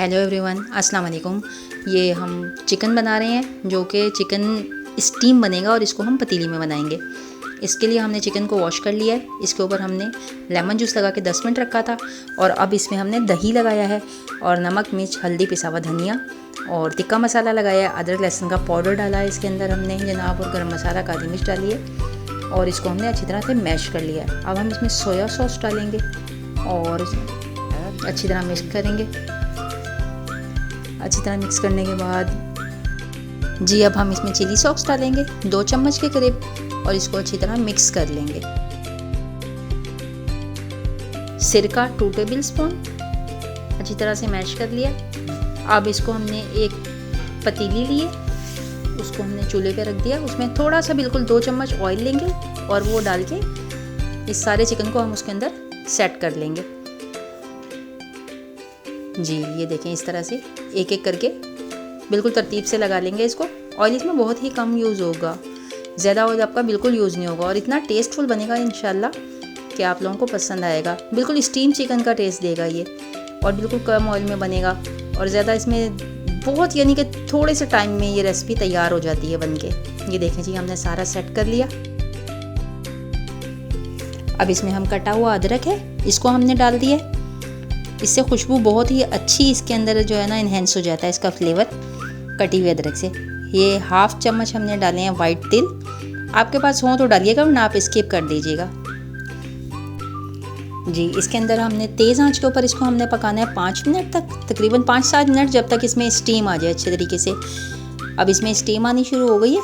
Hello everyone, अस्सलाम वालेकुम। ये हम चिकन बना रहे हैं जो कि चिकन स्टीम बनेगा और इसको हम पतीली में बनाएंगे। इसके लिए हमने चिकन को वॉश कर लिया है। इसके ऊपर हमने लेमन जूस लगा के 10 मिनट रखा था और अब इसमें हमने दही लगाया है और नमक, मिर्च, हल्दी, पिसा हुआ धनिया और टिक्का मसाला लगाया है। अदरक लहसुन का पाउडर डाला है इसके अंदर हमने जनाब, और गर्म मसाला, काली मिर्च डाली है और इसको हमने अच्छी तरह से मैश कर लिया है। अब हम इसमें सोया सॉस डालेंगे और अच्छी तरह मिक्स करेंगे। अच्छी तरह मिक्स करने के बाद जी अब हम इसमें चिली सॉस डालेंगे 2 चम्मच के करीब और इसको अच्छी तरह मिक्स कर लेंगे। सिरका 2 टेबल स्पून, अच्छी तरह से मैश कर लिया। अब इसको हमने एक पतीली ली है, उसको हमने चूल्हे पे रख दिया। उसमें थोड़ा सा बिल्कुल 2 चम्मच ऑयल लेंगे और वो डाल के इस सारे चिकन को हम उसके अंदर सेट कर लेंगे। जी ये देखें, इस तरह से एक एक करके बिल्कुल तरतीब से लगा लेंगे इसको। ऑयल इसमें बहुत ही कम यूज़ होगा, ज़्यादा ऑयल आपका बिल्कुल यूज़ नहीं होगा और इतना टेस्टफुल बनेगा इंशाल्लाह कि आप लोगों को पसंद आएगा। बिल्कुल स्टीम चिकन का टेस्ट देगा ये और बिल्कुल कम ऑयल में बनेगा और ज़्यादा इसमें बहुत यानी कि थोड़े से टाइम में ये रेसिपी तैयार हो जाती है बनके। ये देखें जी, हमने सारा सेट कर लिया। अब इसमें हम कटा हुआ अदरक है, इसको हमने डाल दिया। इससे खुशबू बहुत ही अच्छी इसके अंदर जो है ना इन्हेंस हो जाता है इसका फ्लेवर कटी हुई अदरक से। ये 1/2 चम्मच हमने डाले हैं वाइट तिल, आपके पास हो तो डालिएगा वरना आप स्किप कर दीजिएगा। जी इसके अंदर हमने तेज़ आंच के ऊपर इसको हमने पकाना है 5 मिनट तक, तकरीबन 5-7 मिनट, जब तक इसमें स्टीम आ जाए अच्छे तरीके से। अब इसमें स्टीम आनी शुरू हो गई है।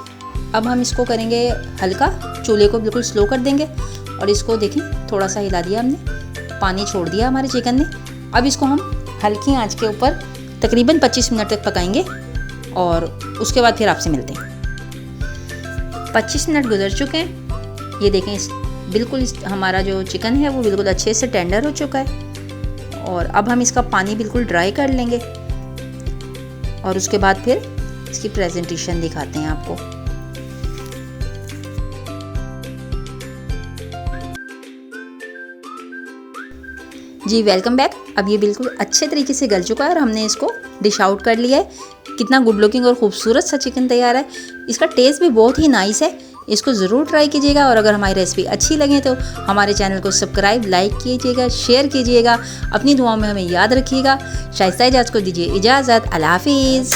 अब हम इसको करेंगे हल्का, चूल्हे को बिल्कुल स्लो कर देंगे और इसको देखें थोड़ा सा हिला दिया हमने, पानी छोड़ दिया हमारे चिकन ने। अब इसको हम हल्की आंच के ऊपर तकरीबन 25 मिनट तक पकाएंगे और उसके बाद फिर आपसे मिलते हैं। 25 मिनट गुजर चुके हैं। ये देखें बिल्कुल हमारा जो चिकन है वो बिल्कुल अच्छे से टेंडर हो चुका है और अब हम इसका पानी बिल्कुल ड्राई कर लेंगे और उसके बाद फिर इसकी प्रेजेंटेशन दिखाते हैं आपको। जी वेलकम बैक। अब ये बिल्कुल अच्छे तरीके से गल चुका है और हमने इसको डिश आउट कर लिया है। कितना गुड लुकिंग और ख़ूबसूरत सा चिकन तैयार है। इसका टेस्ट भी बहुत ही नाइस है। इसको ज़रूर ट्राई कीजिएगा और अगर हमारी रेसिपी अच्छी लगे तो हमारे चैनल को सब्सक्राइब, लाइक कीजिएगा, शेयर कीजिएगा। अपनी दुआओं में हमें याद रखिएगा। शाइस्ता इजाज़त को दीजिए इजाज़त। अल्लाह हाफिज़।